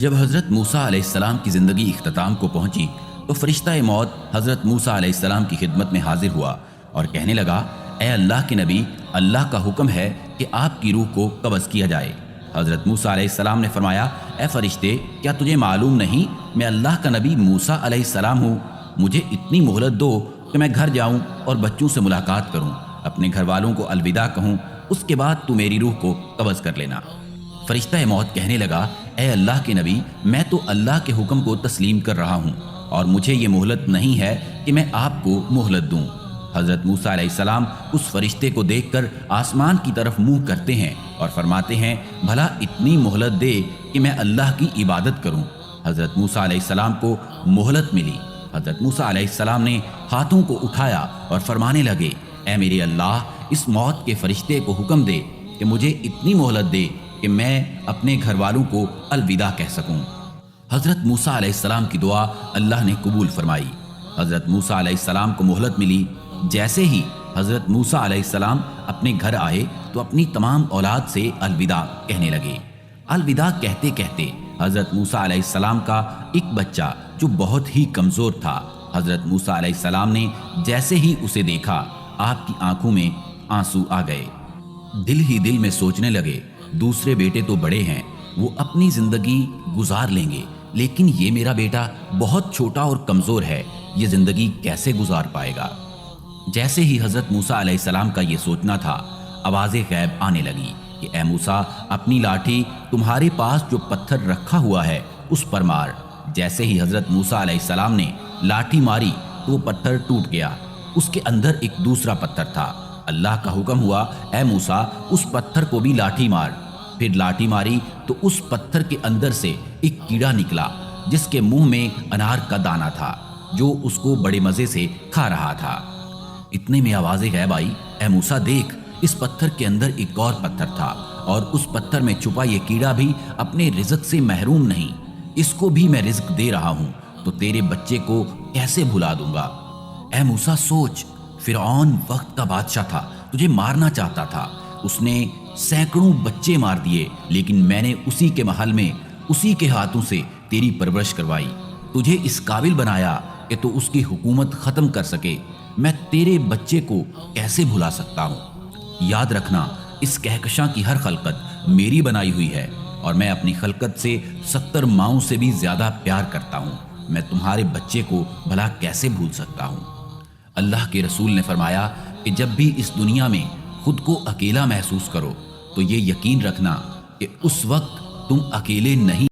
جب حضرت موسیٰ علیہ السلام کی زندگی اختتام کو پہنچی تو فرشتہ موت حضرت موسیٰ علیہ السلام کی خدمت میں حاضر ہوا اور کہنے لگا، اے اللہ کے نبی، اللہ کا حکم ہے کہ آپ کی روح کو قبض کیا جائے۔ حضرت موسیٰ علیہ السلام نے فرمایا، اے فرشتے، کیا تجھے معلوم نہیں میں اللہ کا نبی موسیٰ علیہ السلام ہوں؟ مجھے اتنی مہلت دو کہ میں گھر جاؤں اور بچوں سے ملاقات کروں، اپنے گھر والوں کو الوداع کہوں، اس کے بعد تو میری روح کو قبض کر لینا۔ فرشتہ موت کہنے لگا، اے اللہ کے نبی، میں تو اللہ کے حکم کو تسلیم کر رہا ہوں اور مجھے یہ مہلت نہیں ہے کہ میں آپ کو مہلت دوں۔ حضرت موسیٰ علیہ السلام اس فرشتے کو دیکھ کر آسمان کی طرف منہ کرتے ہیں اور فرماتے ہیں، بھلا اتنی مہلت دے کہ میں اللہ کی عبادت کروں۔ حضرت موسیٰ علیہ السلام کو مہلت ملی۔ حضرت موسیٰ علیہ السلام نے ہاتھوں کو اٹھایا اور فرمانے لگے، اے میرے اللہ، اس موت کے فرشتے کو حکم دے کہ مجھے اتنی مہلت دے کہ میں اپنے گھر والوں کو الوداع کہہ سکوں۔ حضرت موسیٰ علیہ السلام کی دعا اللہ نے قبول فرمائی۔ حضرت موسیٰ علیہ السلام کو مہلت ملی۔ جیسے ہی حضرت موسیٰ علیہ السلام اپنے گھر آئے تو اپنی تمام اولاد سے الوداع کہنے لگے۔ الوداع کہتے کہتے حضرت موسیٰ علیہ السلام کا ایک بچہ جو بہت ہی کمزور تھا، حضرت موسیٰ علیہ السلام نے جیسے ہی اسے دیکھا، آپ کی آنکھوں میں آنسو آ گئے۔ دل ہی دل میں سوچنے لگے، دوسرے بیٹے تو بڑے ہیں، وہ اپنی زندگی گزار لیں گے، لیکن یہ میرا بیٹا بہت چھوٹا اور کمزور ہے، یہ زندگی کیسے گزار پائے گا؟ جیسے ہی حضرت موسیٰ علیہ السلام کا یہ سوچنا تھا، آواز غیب آنے لگی کہ اے موسیٰ، اپنی لاٹھی تمہارے پاس جو پتھر رکھا ہوا ہے اس پر مار۔ جیسے ہی حضرت موسیٰ علیہ السلام نے لاٹھی ماری تو وہ پتھر ٹوٹ گیا، اس کے اندر ایک دوسرا پتھر تھا۔ اللہ کا حکم ہوا، اے موسیٰ، اس پتھر کو بھی لاٹھی مار۔ پھر لاٹھی ماری تو اس پتھر کے اندر سے ایک کیڑا نکلا جس کے منہ میں انار کا دانہ تھا، جو اس کو بڑے مزے سے کھا رہا تھا۔ اتنے میں آواز غیب آئی، اے موسیٰ، دیکھ، اس پتھر کے اندر ایک اور پتھر تھا اور اس پتھر میں چھپا یہ کیڑا بھی اپنے رزق سے محروم نہیں، اس کو بھی میں رزق دے رہا ہوں، تو تیرے بچے کو کیسے بھلا دوں گا؟ اے موسیٰ، سوچ، فرعون وقت کا بادشاہ تھا، تجھے مارنا چاہتا تھا، اس نے سینکڑوں بچے مار دیے، لیکن میں نے اسی کے محل میں اسی کے ہاتھوں سے تیری پرورش کروائی، تجھے اس قابل بنایا کہ تو اس کی حکومت ختم کر سکے۔ میں تیرے بچے کو کیسے بھلا سکتا ہوں؟ یاد رکھنا، اس کہکشاں کی ہر خلقت میری بنائی ہوئی ہے اور میں اپنی خلقت سے 70 ماؤں سے بھی زیادہ پیار کرتا ہوں، میں تمہارے بچے کو بھلا کیسے بھول سکتا ہوں؟ اللہ کے رسول نے فرمایا کہ جب بھی اس دنیا میں خود کو اکیلا محسوس کرو تو یہ یقین رکھنا کہ اس وقت تم اکیلے نہیں